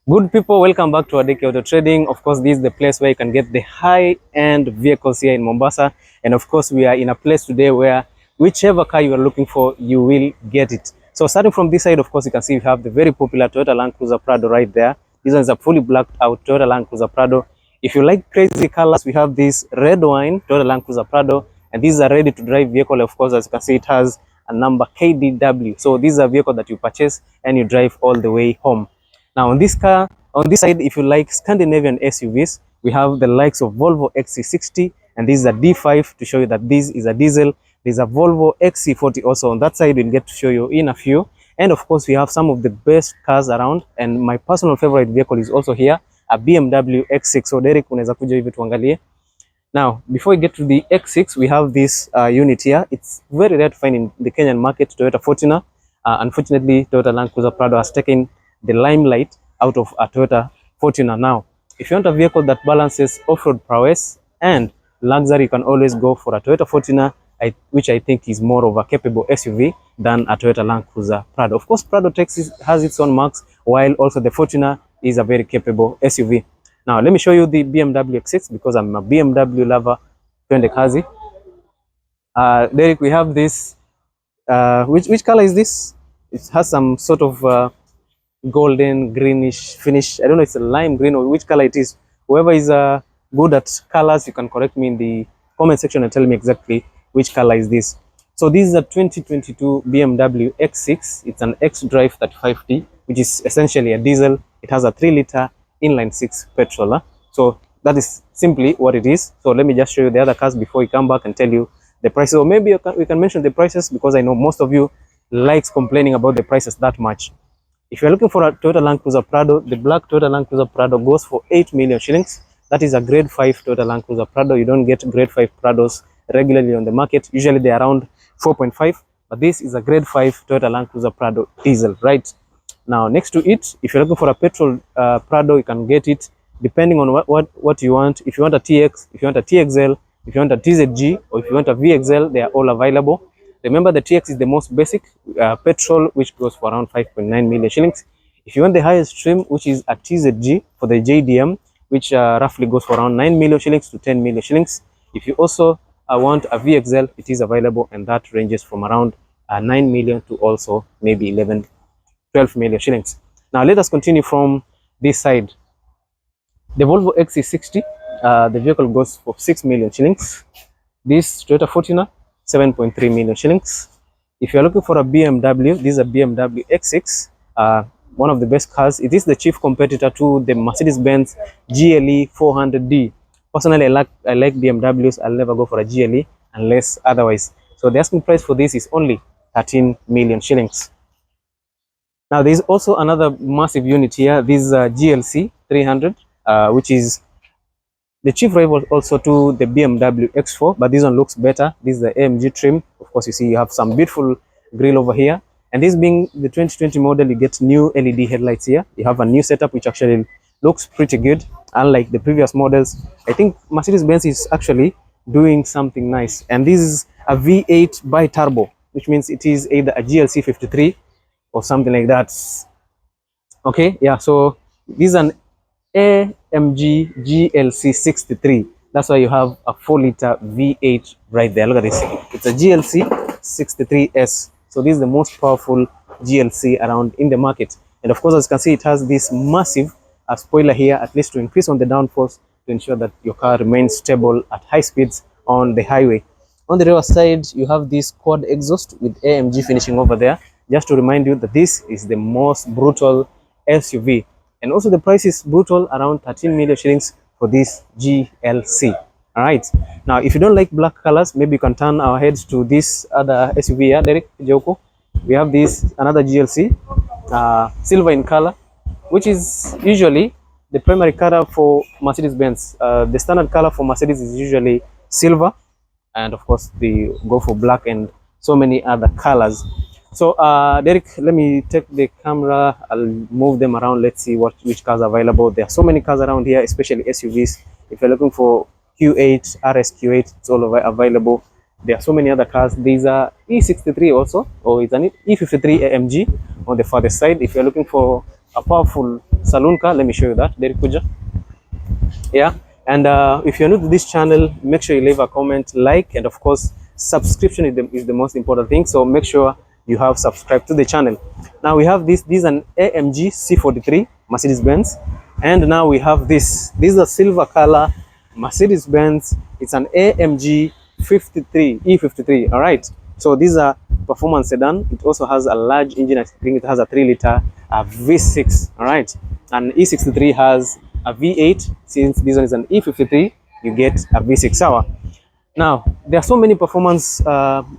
Good people, welcome back to Audi Auto Trading. Of course, this is the place where you can get the high-end vehicles here in Mombasa. And of course, we are in a place today where whichever car you are looking for, you will get it. So starting from this side, of course, you can see we have the very popular Toyota Land Cruiser Prado right there. This one is a fully blacked out Toyota Land Cruiser Prado. If you like crazy colors, we have this red wine Toyota Land Cruiser Prado. And this is a ready-to-drive vehicle. Of course, as you can see, it has a number KDW. So this is a vehicle that you purchase and you drive all the way home. Now on this car, on this side, if you like Scandinavian SUVs, we have the likes of Volvo XC60, and this is a D5 to show you that this is a diesel. There's a Volvo XC40 also on that side. We'll get to show you in a few. And of course, we have some of the best cars around, and my personal favorite vehicle is also here, a BMW X6. So Derek, unaweza kuja hivi tuangalie. Now, before we get to the X6, we have this unit here. It's very rare to find in the Kenyan market, Toyota Fortuner. Unfortunately, Toyota Land Cruiser Prado has taken the limelight out of a Toyota Fortuner. Now, if you want a vehicle that balances off-road prowess and luxury, you can always go for a Toyota Fortuner, which I think is more of a capable SUV than a Toyota Land Cruiser Prado. Of course, Prado has its own marks, while also the Fortuner is a very capable SUV. Now, let me show you the BMW X6 because I'm a BMW lover. Twende kazi. Derek, we have this. Which color is this? It has some sort of golden greenish finish. I don't know if it's a lime green or which color it is. Whoever is good at colors, you can correct me in the comment section and tell me exactly which color is this. So this is a 2022 BMW X6. It's an X-Drive 35D, which is essentially a diesel. It has a 3-liter inline 6 petrol. So that is simply what it is. So let me just show you the other cars before we come back and tell you the prices. Or maybe we can mention the prices because I know most of you likes complaining about the prices that much. If you're looking for a Toyota Land Cruiser Prado, the black Toyota Land Cruiser Prado goes for 8 million shillings. That is a grade 5 Toyota Land Cruiser Prado. You don't get grade 5 Prados regularly on the market. Usually they're around 4.5, but this is a grade 5 Toyota Land Cruiser Prado diesel, right? Now, next to it, if you're looking for a petrol Prado, you can get it depending on what you want. If you want a TX, if you want a TXL, if you want a TZG, or if you want a VXL, they are all available. Remember, the TX is the most basic petrol, which goes for around 5.9 million shillings. If you want the highest trim, which is a TZG for the JDM, which roughly goes for around 9 million shillings to 10 million shillings. If you also want a VXL, it is available, and that ranges from around 9 million to also maybe 12 million shillings. Now, let us continue from this side. The Volvo XC60, the vehicle goes for 6 million shillings. This Toyota Fortuner, 7.3 million shillings. If you're looking for a BMW, this is a BMW X6, one of the best cars. It is the chief competitor to the Mercedes-Benz GLE 400D. Personally, I like BMWs. I'll never go for a GLE unless otherwise. So the asking price for this is only 13 million shillings. Now, there is also another massive unit here. This is a GLC 300, which is the chief rival also to the BMW X4, but this one looks better. This is the AMG trim. Of course, you see you have some beautiful grille over here. And this being the 2020 model, you get new LED headlights here. You have a new setup, which actually looks pretty good. Unlike the previous models, I think Mercedes-Benz is actually doing something nice. And this is a V8 bi-turbo, which means it is either a GLC 53 or something like that. Okay, yeah, so this is an AMG GLC 63. That's why you have a 4-liter V8 right there. Look at this. It's a GLC 63S. So this is the most powerful GLC around in the market. And of course, as you can see, it has this massive spoiler here, at least to increase on the downforce to ensure that your car remains stable at high speeds on the highway. On the rear side, you have this quad exhaust with AMG finishing over there. Just to remind you that this is the most brutal SUV. And also the price is brutal, around 13 million shillings for this GLC. All right. Now, if you don't like black colors, maybe you can turn our heads to this other SUV here, Derek Joko. We have this another GLC, silver in color, which is usually the primary color for Mercedes-Benz. The standard color for Mercedes is usually silver, and of course they go for black and so many other colors. So Derek, let me take the camera. I'll move them around. Let's see which cars are available. There are so many cars around here, especially SUVs. If you're looking for Q8, RSQ8, it's all available. There are so many other cars. These are E63 also, or it's an E53 AMG on the farther side. If you're looking for a powerful saloon car. Let me show you that. There kuja. Yeah, and if you're new to this channel, make sure you leave a comment, like, and of course subscription is the most important thing, so make sure you have subscribed to the channel. Now we have this is an AMG C43 Mercedes-Benz, and now we have this is a silver color Mercedes-Benz. It's an AMG 53 E53. All right, so these are performance sedan. It also has a large engine. I think it has a 3-liter V6. All right, and E63 has a V8. Since this one is an E53, you get a V6 hour. Now there are so many performance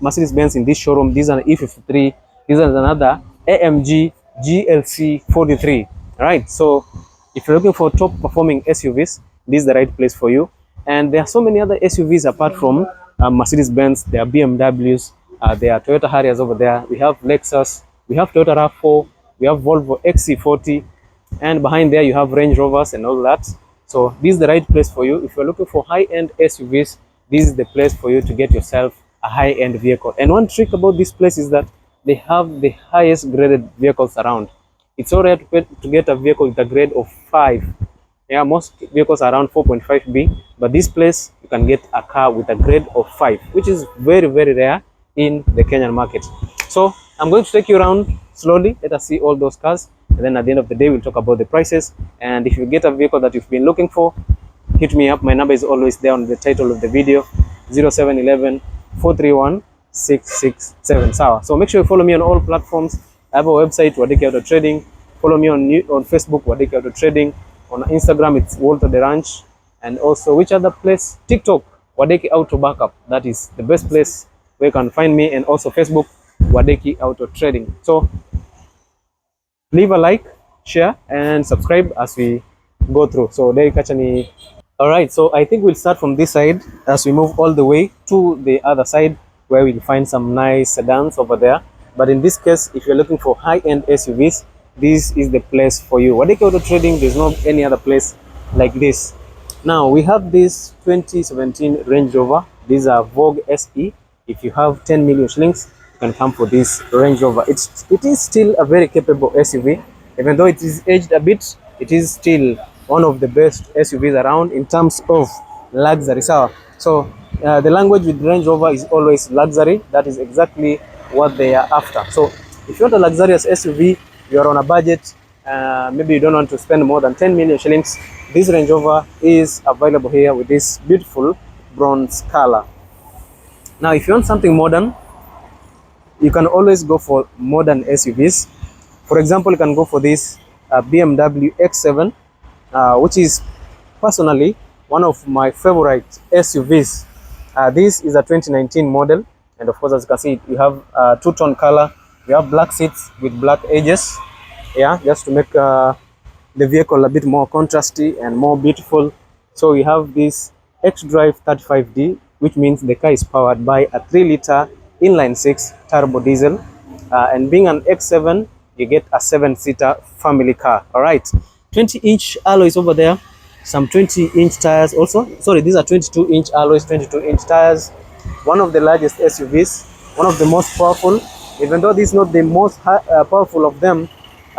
Mercedes-Benz in this showroom. These are an E53. This is another AMG GLC 43. All right, so if you're looking for top performing SUVs, this is the right place for you. And there are so many other SUVs apart from Mercedes-Benz. There are BMWs, there are Toyota Harriers over there. We have Lexus, we have Toyota RAV4, we have Volvo XC40, and behind there you have Range Rovers and all that. So this is the right place for you. If you're looking for high-end SUVs, this is the place for you to get yourself a high-end vehicle. And one trick about this place is that they have the highest graded vehicles around. It's so rare to get a vehicle with a grade of 5. Yeah, most vehicles are around 4.5B, but this place you can get a car with a grade of 5, which is very, very rare in the Kenyan market. So I'm going to take you around slowly. Let us see all those cars, and then at the end of the day we'll talk about the prices. And if you get a vehicle that you've been looking for, hit me up. My number is always there on the title of the video, 0711 431 667. So make sure you follow me on all platforms. I have a website, Wadeki Auto Trading. Follow me on Facebook, Wadeki Auto Trading. On Instagram, it's Walter the Ranch. And also, which other place? TikTok, Wadeki Auto Backup. That is the best place where you can find me. And also Facebook, Wadeki Auto Trading. So leave a like, share, and subscribe as we go through. So there you catch any. All right, so I think we'll start from this side as we move all the way to the other side, where we'll find some nice sedans over there. But in this case, if you're looking for high-end SUVs, this is the place for you. Wadeki Auto Trading, there's no any other place like this. Now we have this 2017 Range Rover. These are Vogue SE. If you have 10 million shillings, you can come for this Range Rover. It is still a very capable SUV. Even though it is aged a bit, it is still one of the best SUVs around in terms of luxury. So the language with Range Rover is always luxury. That is exactly what they are after. So if you want a luxurious SUV, you are on a budget, maybe you don't want to spend more than 10 million shillings, this Range Rover is available here with this beautiful bronze color. Now if you want something modern, you can always go for modern SUVs. For example, you can go for this BMW X7, which is personally one of my favorite SUVs. This is a 2019 model, and of course, as you can see, you have two-tone color. You have black seats with black edges, yeah, just to make the vehicle a bit more contrasty and more beautiful. So we have this X-Drive 35D, which means the car is powered by a 3-liter inline-6 turbo diesel, and being an X7, you get a 7-seater family car. All right, 20-inch alloys over there, some 20-inch tires also. Sorry, these are 22-inch alloys, 22-inch tires. One of the largest SUVs, one of the most powerful. Even though this is not the most powerful of them,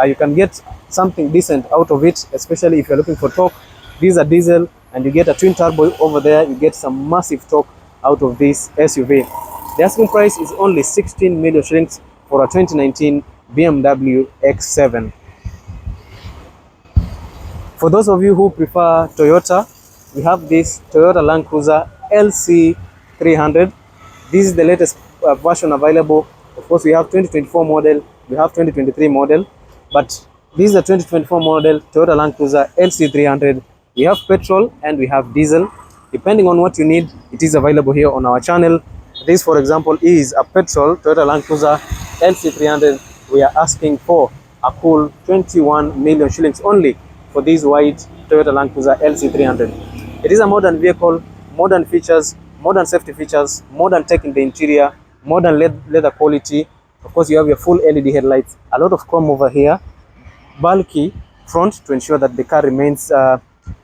you can get something decent out of it, especially if you're looking for torque. These are diesel, and you get a twin turbo over there. You get some massive torque out of this SUV. The asking price is only 16 million shillings for a 2019 BMW X7. For those of you who prefer Toyota, we have this Toyota Land Cruiser LC300. This is the latest version available. Of course, we have 2024 model, we have 2023 model, but this is the 2024 model Toyota Land Cruiser LC300. We have petrol and we have diesel. Depending on what you need, it is available here on our channel. This, for example, is a petrol Toyota Land Cruiser LC300. We are asking for a cool 21 million shillings only for this white Toyota Land Cruiser LC300. It is a modern vehicle, modern features, modern safety features, modern tech in the interior, modern leather quality. Of course, you have your full LED headlights, a lot of chrome over here, bulky front to ensure that the car remains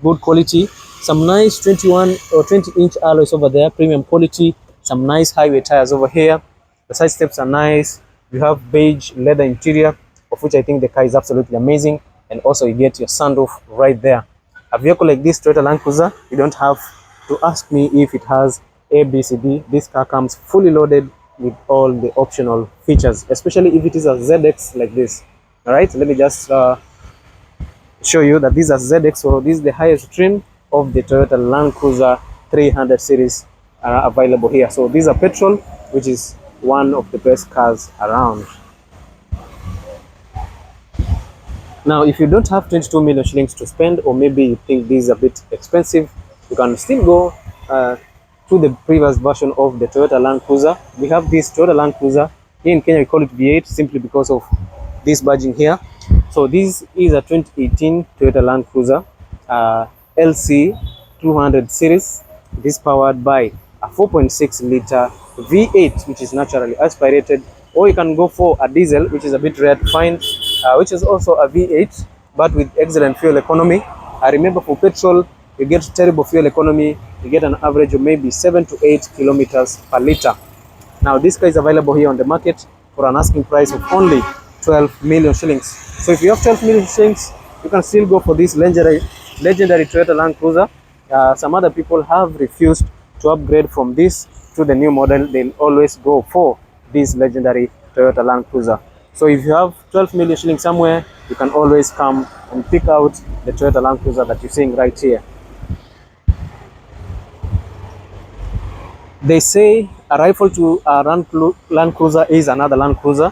good quality. Some nice 21 or 20-inch alloys over there, premium quality. Some nice highway tires over here. The side steps are nice. You have beige leather interior, of which I think the car is absolutely amazing. and also you get your sunroof right there. A vehicle like this Toyota Land Cruiser, you don't have to ask me if it has A, B, C, D. This car comes fully loaded with all the optional features, especially if it is a ZX like this. All right, let me just show you that these are ZX, so this is the highest trim of the Toyota Land Cruiser 300 series available here. So these are petrol, which is one of the best cars around. Now, if you don't have 22 million shillings to spend, or maybe you think this is a bit expensive, you can still go to the previous version of the Toyota Land Cruiser. We have this Toyota Land Cruiser. Here in Kenya, we call it V8 simply because of this badging here. So this is a 2018 Toyota Land Cruiser LC 200 series. It is powered by a 4.6 liter V8, which is naturally aspirated, or you can go for a diesel, which is a bit rare to find, which is also a V8, but with excellent fuel economy. I remember for petrol, you get terrible fuel economy. You get an average of maybe 7 to 8 kilometers per liter. Now, this car is available here on the market for an asking price of only 12 million shillings. So if you have 12 million shillings, you can still go for this legendary Toyota Land Cruiser. Some other people have refused to upgrade from this to the new model. They'll always go for this legendary Toyota Land Cruiser. So if you have 12 million shillings somewhere, you can always come and pick out the Toyota Land Cruiser that you're seeing right here. They say a rival to a Land Cruiser is another Land Cruiser.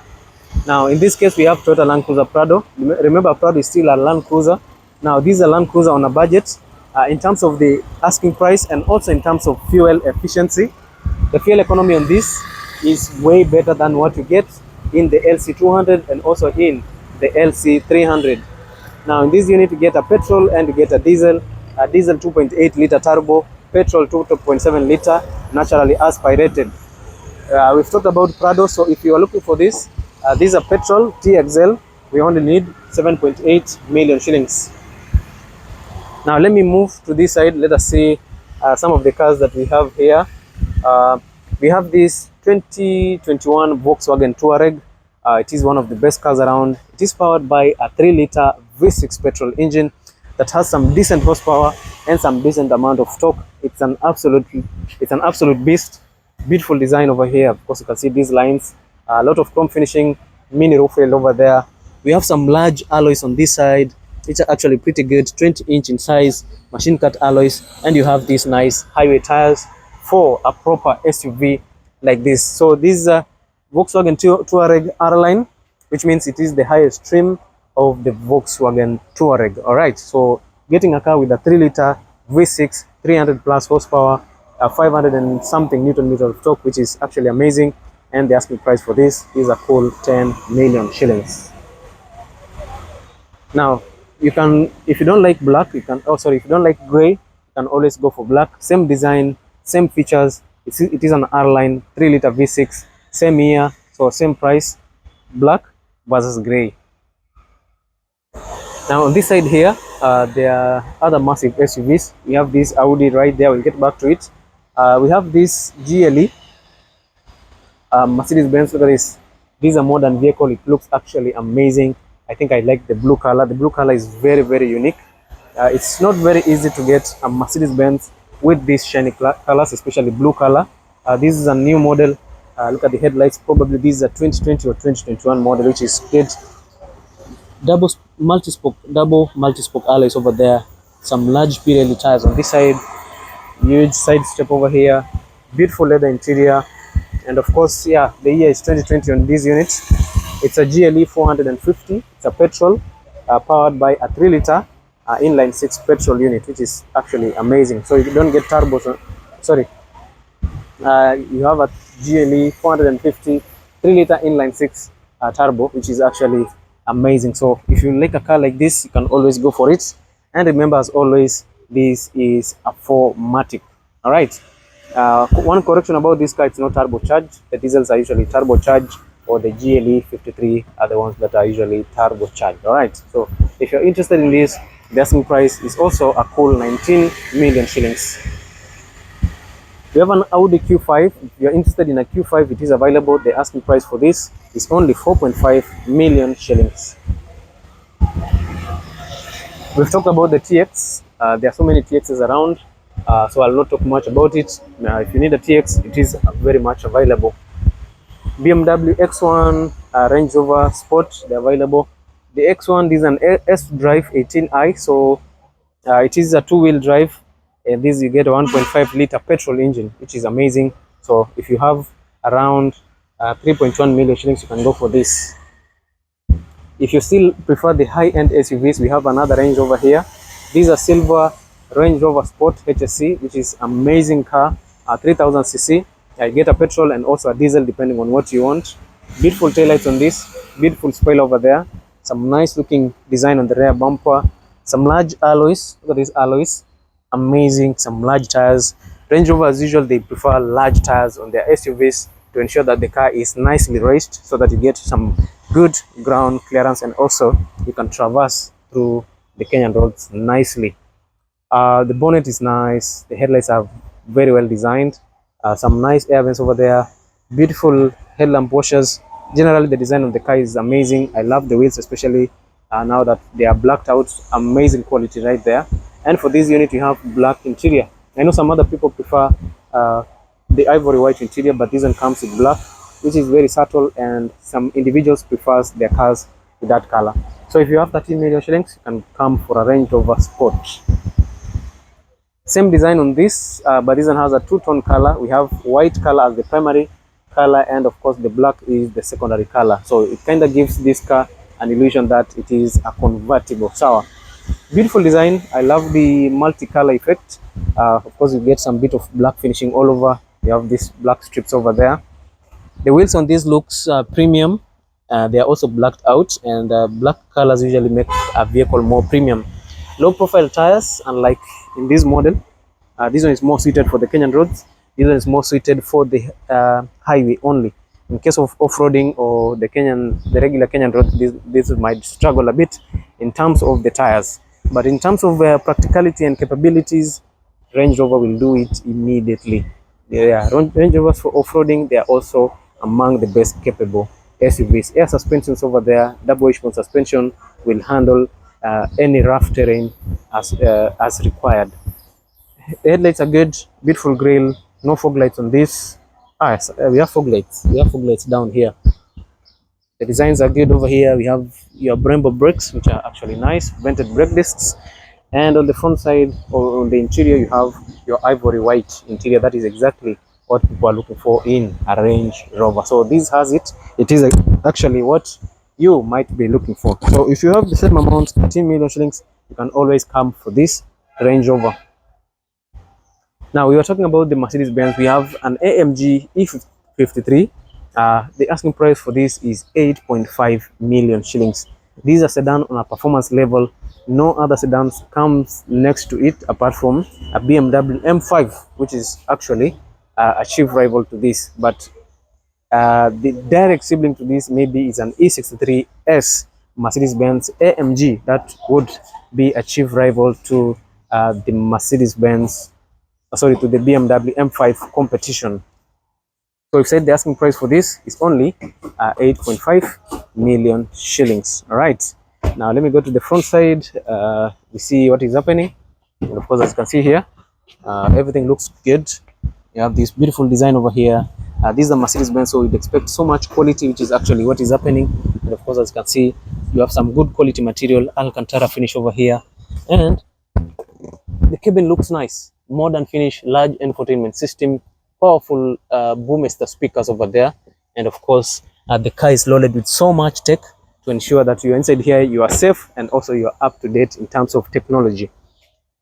Now, in this case, we have Toyota Land Cruiser Prado. Remember, Prado is still a Land Cruiser. Now, this is a Land Cruiser on a budget in terms of the asking price and also in terms of fuel efficiency. The fuel economy on this is way better than what you get in the LC200 and also in the LC300. Now, in this unit, you get a petrol and you get a diesel 2.8 liter turbo, petrol 2.7 liter, naturally aspirated. We've talked about Prado, so if you are looking for this, these are petrol TXL. We only need 7.8 million shillings. Now let me move to this side. Let us see some of the cars that we have here. We have this 2021 Volkswagen Touareg. It is one of the best cars around. It is powered by a 3 liter V6 petrol engine that has some decent horsepower and some decent amount of torque. It's an absolute beast. Beautiful design over here. Of course, you can see these lines. A lot of chrome finishing, mini roof rail over there. We have some large alloys on this side, which are actually pretty good, 20-inch in size, machine cut alloys, and you have these nice highway tires for a proper SUV like this. So this is a Volkswagen Touareg R-Line, which means it is the highest trim of the Volkswagen Touareg. All right, so getting a car with a 3 liter V6, 300 plus horsepower, 500 and something Newton meter of torque, which is actually amazing. And the asking price for this is a cool 10 million shillings. Now, you can, if you don't like black, you can, if you don't like gray, you can always go for black. Same design, same features. It is an R-Line, 3 liter V6, same year, so same price, black versus gray. Now, on this side here, there are other massive SUVs. We have this Audi right there. We'll get back to it. We have this GLE. Mercedes-Benz, look at this. This is a modern vehicle. It looks actually amazing. I think I like the blue color. The blue color is very, very unique. It's not very easy to get a Mercedes-Benz with these shiny colors, especially blue color. This is a new model. Look at the headlights. Probably this is a 2020 or 2021 model, which is good. Double multi-spoke alloys over there. Some large Pirelli tires on this side. Huge side step over here. Beautiful leather interior. And of course, yeah, the year is 2020 on this unit. It's a GLE 450. It's a petrol powered by a 3 liter inline 6 petrol unit, which is actually amazing. So you don't get turbos. You have a GLE 450 3 liter inline 6 turbo, which is actually amazing. So if you like a car like this, you can always go for it. And remember, as always, this is a 4MATIC. All right. One correction about this car, it's not turbocharged. The diesels are usually turbocharged, or the GLE 53 are the ones that are usually turbocharged. All right. So if you're interested in this, the asking price is also a cool 19 million shillings. We have an Audi Q5. If you're interested in a Q5, it is available. The asking price for this is only 4.5 million shillings. We've talked about the TX. There are so many TXs around, so I'll not talk much about it. If you need a TX, it is very much available. BMW X1, Range Rover Sport, they're available. The X1 is an S-Drive 18i, so it is a two-wheel drive, and this you get a 1.5 liter petrol engine, which is amazing. So if you have around 3.1 million shillings, you can go for this. If you still prefer the high-end SUVs, we have another Range Rover here. These are silver Range Rover Sport HSC, which is amazing car, 3000 cc. You get a petrol and also a diesel depending on what you want. Beautiful taillights on this, beautiful spoiler over there, some nice looking design on the rear bumper, some large alloys. Look at these alloys, amazing. Some large tires. Range Rover, as usual, they prefer large tires on their SUVs to ensure that the car is nicely raced, so that you get some good ground clearance and also you can traverse through the Kenyan roads nicely. The bonnet is nice, the headlights are very well designed, some nice air vents over there, beautiful headlamp washers. Generally the design of the car is amazing. I love the wheels, especially now that they are blacked out. Amazing quality right there. And for this unit you have black interior. I know some other people prefer the ivory white interior, but this one comes with black, which is very subtle, and some individuals prefer their cars with that color. So if you have 13 million shillings, you can come for a Range Rover Sport. Same design on this, but this one has a two-tone color. We have white color as the primary color, and of course the black is the secondary color. So it kind of gives this car an illusion that it is a convertible. So beautiful design. I love the multi-color effect. Of course you get some bit of black finishing all over. You have these black strips over there. The wheels on this looks premium. They are also blacked out, and black colors usually make a vehicle more premium. Low profile tires, unlike in this model. This one is more suited for the Kenyan roads. This one is more suited for the highway only. In case of off-roading or the regular Kenyan roads, this might struggle a bit in terms of the tires. But in terms of practicality and capabilities, Range Rover will do it immediately. Yeah, Range Rovers for off-roading, they are also among the best capable SUVs. Air suspensions over there, double wishbone suspension, will handle any rough terrain as required. The headlights are good, beautiful grille, no fog lights on this. Yes, we have fog lights. We have fog lights down here. The designs are good over here. We have your Brembo brakes, which are actually nice, vented brake discs. And on the front side, or on the interior, you have your ivory white interior. That is exactly what people are looking for in a Range Rover. So this has it. It is actually what you might be looking for. So if you have the same amount, 13 million shillings, you can always come for this Range Rover. Now we were talking about the Mercedes-Benz. We have an AMG E53. The asking price for this is 8.5 million shillings. This is a sedan on a performance level. No other sedans comes next to it apart from a BMW M5, which is actually a chief rival to this. But the direct sibling to this maybe is an E63S Mercedes-Benz AMG that would be a chief rival to the Mercedes-Benz, to the BMW M5 competition. So we've said the asking price for this is only 8.5 million shillings. All right. Now let me go to the front side. We see what is happening. And of course, as you can see here, everything looks good. You have this beautiful design over here. This is a Mercedes-Benz, so you'd expect so much quality, which is actually what is happening. And of course, as you can see, you have some good quality material, Alcantara finish over here. And the cabin looks nice. Modern finish, large infotainment system, powerful Boommaster speakers over there. And of course, the car is loaded with so much tech to ensure that you're inside here, you are safe, and also you're up to date in terms of technology.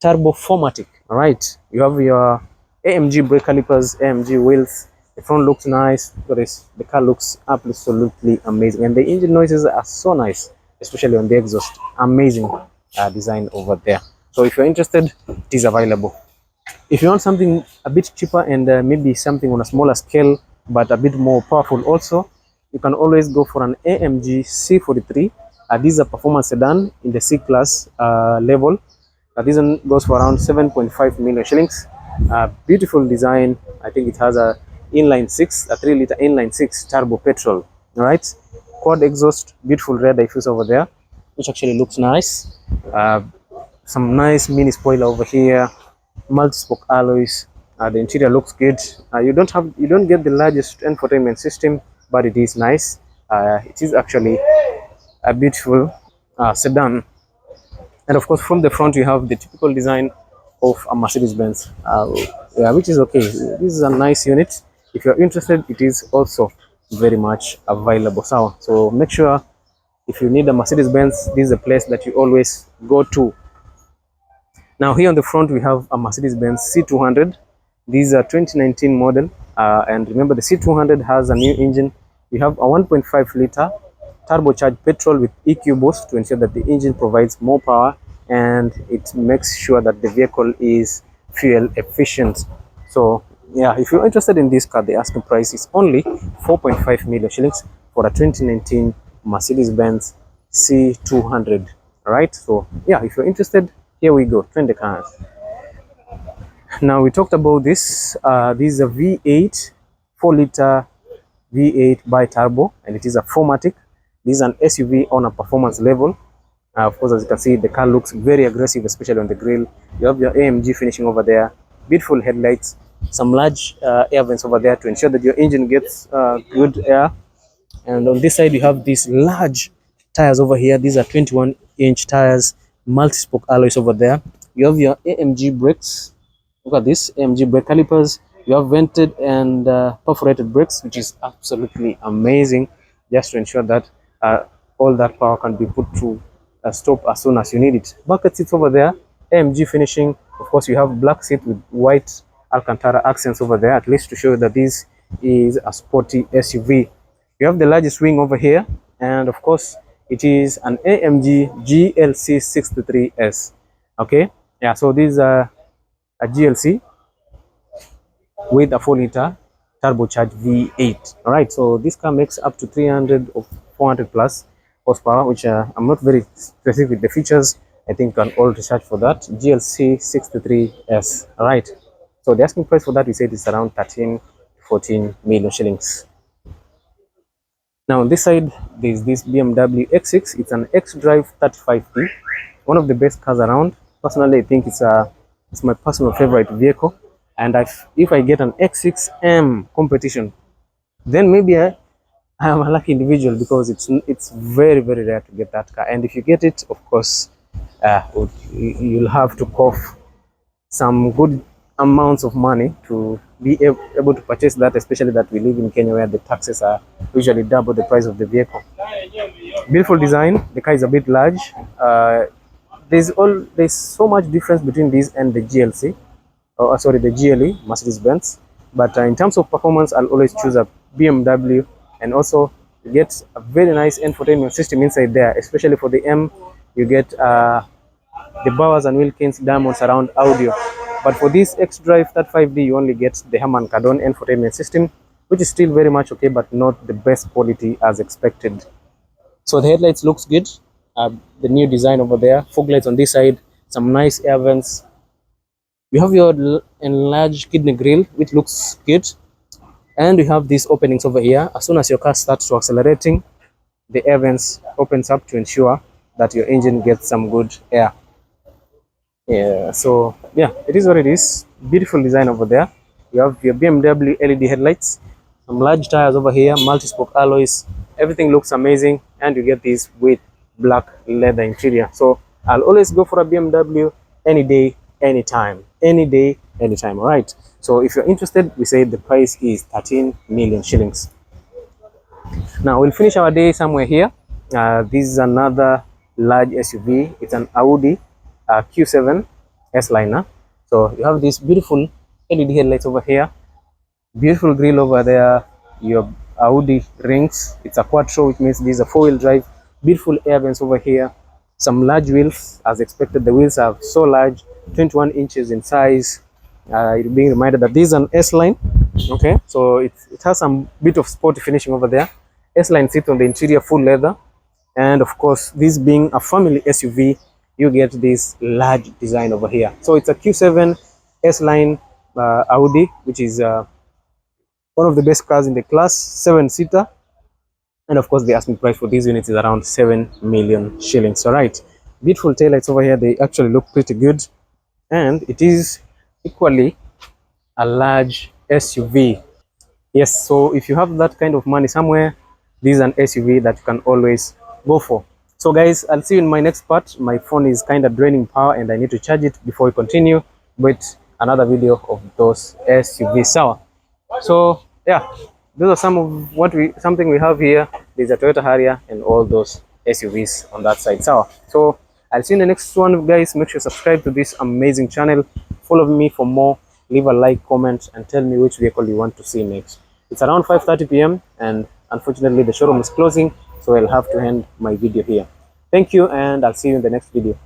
Turbo 4matic. All right. You have your AMG brake calipers, AMG wheels. The front looks nice. Look at this. The car looks absolutely amazing. And the engine noises are so nice, especially on the exhaust. Amazing design over there. So if you're interested, it is available. If you want something a bit cheaper and maybe something on a smaller scale, but a bit more powerful also, you can always go for an AMG C43. This is a performance sedan in the C-Class level. This one goes for around 7.5 million shillings. Beautiful design. I think it has a inline 6, a 3-liter inline 6 turbo petrol. All right. Quad exhaust, beautiful rear diffuse over there, which actually looks nice. some nice mini spoiler over here, multi-spoke alloys. The interior looks good. You don't get the largest infotainment system, but it is nice. It is actually a beautiful sedan. And of course, from the front, you have the typical design of a Mercedes-Benz, yeah, which is okay. This is a nice unit. If you're interested, it is also very much available. So make sure if you need a Mercedes-Benz, this is a place that you always go to. Now here on the front, we have a Mercedes-Benz C200. This is a 2019 model. And remember, the C200 has a new engine. We have a 1.5 liter turbocharged petrol with EQ boost to ensure that the engine provides more power and it makes sure that the vehicle is fuel efficient. So yeah, if you're interested in this car, the asking price is only 4.5 million shillings for a 2019 Mercedes-Benz C200. All right, so yeah, if you're interested, here we go, trend the cars. Now we talked about this. This is a V8 4-liter V8 bi-turbo, and it is a 4MATIC. This is an SUV on a performance level. Of course, as you can see, the car looks very aggressive, especially on the grille. You have your AMG finishing over there, beautiful headlights, some large air vents over there to ensure that your engine gets good air. And on this side, you have these large tires over here. These are 21-inch tires, multi-spoke alloys over there. You have your AMG brakes. Look at this, AMG brake calipers. You have vented and perforated brakes, which is absolutely amazing, just to ensure that all that power can be put to stop as soon as you need it. Bucket seats over there, AMG finishing. Of course, you have black seat with white Alcantara accents over there, at least to show that this is a sporty SUV. You have the largest wing over here, and of course, it is an AMG GLC 63S. Okay, yeah, so this is a GLC with a 4-liter turbocharged V8. All right, so this car makes up to 300 or 400 plus horsepower, which I'm not very specific with the features. I think you can all research for that. GLC 63S. All right, so the asking price for that, we said, is around 13 to 14 million shillings. Now on this side, there's this BMW X6. It's an xDrive 35P, one of the best cars around. Personally, I think it's my personal favorite vehicle. And if I get an X6M competition, then maybe I am a lucky individual, because it's very, very rare to get that car. And if you get it, of course, you'll have to cough some good amounts of money to be able to purchase that, especially that we live in Kenya, where the taxes are usually double the price of the vehicle. Beautiful design. The car is a bit large. There's so much difference between this and the GLC, the GLE, Mercedes-Benz. But in terms of performance, I'll always choose a BMW, and also you get a very nice infotainment system inside there, especially for the M. You get the Bowers and Wilkins Diamond surround audio. But for this xDrive 35D, you only get the Harman Kardon infotainment system, which is still very much okay, but not the best quality as expected. So the headlights looks good. The new design over there, fog lights on this side, some nice air vents. You have your enlarged kidney grille, which looks good. And we have these openings over here. As soon as your car starts to accelerating, the air vents opens up to ensure that your engine gets some good air. Yeah, so yeah, it is what it is. Beautiful design over there. You have your BMW LED headlights, some large tires over here, multi-spoke alloys. Everything looks amazing, and you get this with black leather interior. So I'll always go for a BMW any day, anytime. Any day, anytime. All right. So if you're interested, we say the price is 13 million shillings. Now we'll finish our day somewhere here. This is another large SUV. It's an Audi Q7 S-Liner. So you have these beautiful LED headlights over here, beautiful grille over there, your Audi rings. It's a quattro, which means this is a 4-wheel drive. Beautiful air vents over here, some large wheels. As expected, the wheels are so large, 21 inches in size. You're being reminded that this is an S-Line. Okay, so it has some bit of sporty finishing over there. S-Line seat on the interior, full leather. And of course, this being a family SUV, you get this large design over here. So it's a Q7 S-Line Audi, which is one of the best cars in the class, 7-seater. And of course, the asking price for these units is around 7 million shillings. All right. Beautiful taillights over here. They actually look pretty good, and it is equally a large SUV. Yes, so if you have that kind of money somewhere, this is an SUV that you can always go for. So guys, I'll see you in my next part. My phone is kind of draining power and I need to charge it before we continue with another video of those SUV. So yeah, those are something we have here. There's a Toyota Harrier and all those SUVs on that side. So I'll see you in the next one, guys. Make sure you subscribe to this amazing channel. Follow me for more. Leave a like, comment, and tell me which vehicle you want to see next. It's around 5:30 p.m. and unfortunately the showroom is closing, so I'll have to end my video here. Thank you, and I'll see you in the next video.